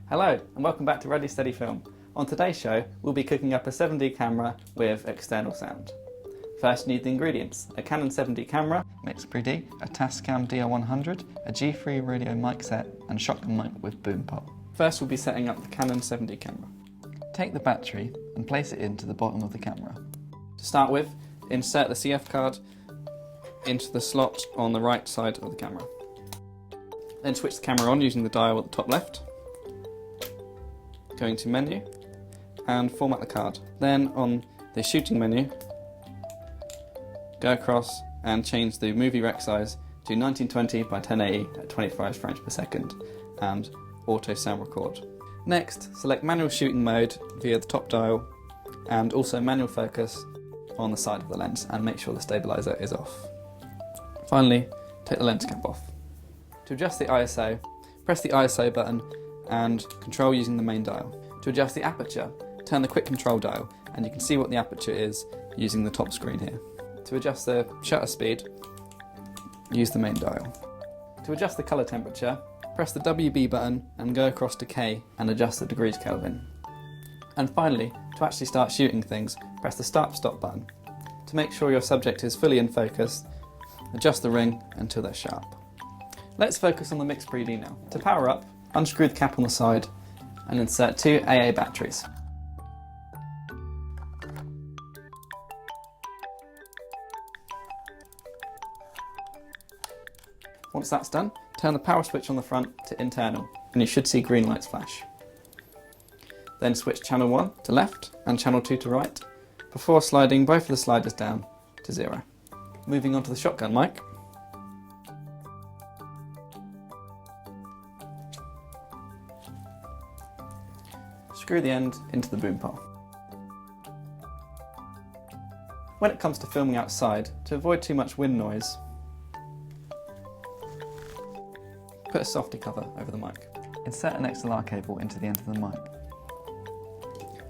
Hello and welcome back to Ready Steady Film. On today's show we'll be cooking up a 7D camera with external sound. First you need the ingredients: a Canon 7D camera, Mix3D, a Tascam DR100, a G3 radio mic set and shotgun mic with boom pole. First we'll be setting up the Canon 7D camera. Take the battery and place it into the bottom of the camera. To start with, insert the CF card into the slot on the right side of the camera. Then switch the camera on using the dial at the top left. Going to menu and format the card. Then on the shooting menu, go across and change the movie rec size to 1920 by 1080 at 25 frames per second and auto sound record. Next, select manual shooting mode via the top dial and also manual focus on the side of the lens and make sure the stabilizer is off. Finally, take the lens cap off. To adjust the ISO, press the ISO button and control using the main dial. To adjust the aperture, turn the quick control dial and you can see what the aperture is using the top screen here. To adjust the shutter speed, use the main dial. To adjust the colour temperature, press the WB button and go across to K and adjust the degrees Kelvin. And finally, to actually start shooting things, press the start-stop button. To make sure your subject is fully in focus, adjust the ring until they're sharp. Let's focus on the Mix3D now. To power up, unscrew the cap on the side and insert two AA batteries. Once that's done, turn the power switch on the front to internal and you should see green lights flash. Then switch channel 1 to left and channel 2 to right before sliding both of the sliders down to 0. Moving on to the shotgun mic. Screw the end into the boom pole. When it comes to filming outside, to avoid too much wind noise, put a softy cover over the mic. Insert an XLR cable into the end of the mic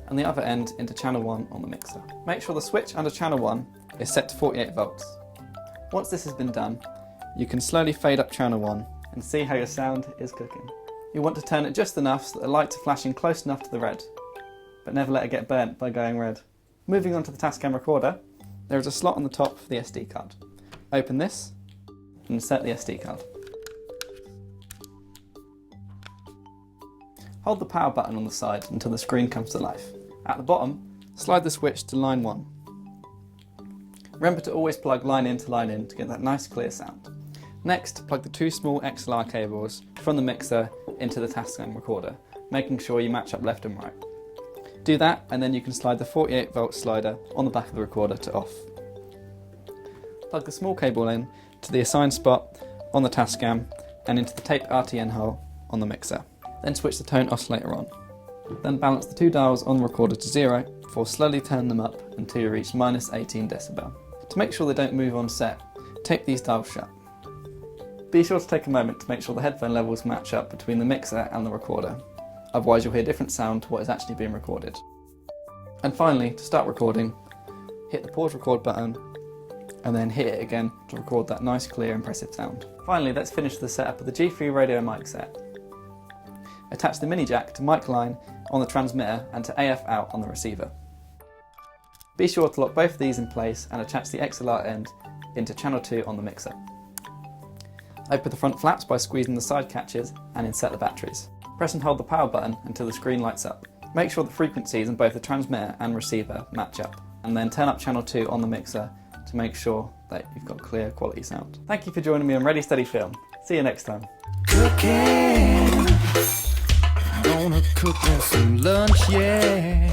and the other end into channel 1 on the mixer. Make sure the switch under channel 1 is set to 48 volts. Once this has been done, you can slowly fade up channel 1 and see how your sound is cooking. You want to turn it just enough so that the lights are flashing close enough to the red, but never let it get burnt by going red. Moving on to the Tascam recorder, there is a slot on the top for the SD card. Open this and insert the SD card. Hold the power button on the side until the screen comes to life. At the bottom, slide the switch to line 1. Remember to always plug line in to get that nice clear sound. Next, plug the two small XLR cables from the mixer into the Tascam recorder, making sure you match up left and right. Do that and then you can slide the 48 volt slider on the back of the recorder to off. Plug the small cable in to the assigned spot on the Tascam and into the taped RTN hole on the mixer. Then switch the tone oscillator on. Then balance the two dials on the recorder to 0 before slowly turn them up until you reach -18 decibel. To make sure they don't move on set, tape these dials shut. Be sure to take a moment to make sure the headphone levels match up between the mixer and the recorder, otherwise you'll hear different sound to what is actually being recorded. And finally, to start recording, hit the pause record button and then hit it again to record that nice, clear, impressive sound. Finally, let's finish the setup of the G3 radio mic set. Attach the mini jack to mic line on the transmitter and to AF out on the receiver. Be sure to lock both of these in place and attach the XLR end into channel 2 on the mixer. Open the front flaps by squeezing the side catches and insert the batteries. Press and hold the power button until the screen lights up. Make sure the frequencies in both the transmitter and receiver match up, and then turn up channel 2 on the mixer to make sure that you've got clear quality sound. Thank you for joining me on Ready Steady Film. See you next time. Cooking, gonna cook me some lunch, yeah.